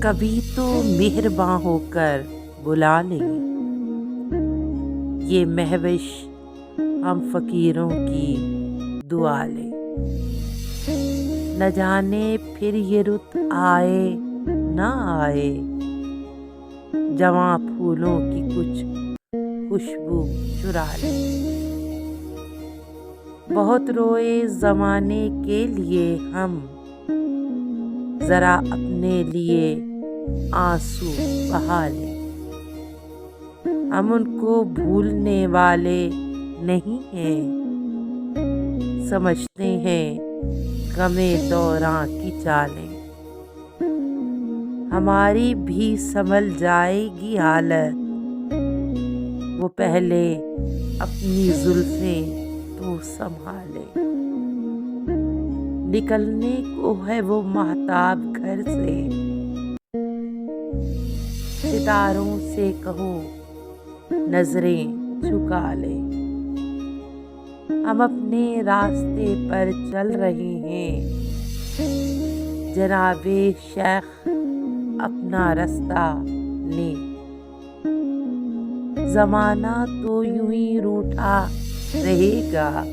کبھی تو مہرباں ہو کر بلا لے، یہ مہوش ہم فقیروں کی دعا لے۔ نہ جانے پھر یہ رت آئے نہ آئے، جواں پھولوں کی کچھ خوشبو چرا لے۔ بہت روئے زمانے کے لیے ہم، ذرا اپنے لیے آنسو بہا لیں۔ ہم ان کو بھولنے والے نہیں ہیں، سمجھتے ہیں غم دوراں کی چالیں۔ ہماری بھی سنبھل جائے گی حالت، وہ پہلے اپنی زلفیں تو سنبھالے۔ نکلنے کو ہے وہ ماہتاب گھر سے، ستاروں سے کہو نظریں جھکا لے۔ ہم اپنے راستے پر چل رہے ہیں، جناب شیخ اپنا راستہ لیں۔ زمانہ تو یوں ہی روٹھا رہے گا،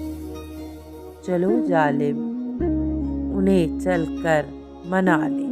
چلو ظالم انہیں چل کر منا لیں۔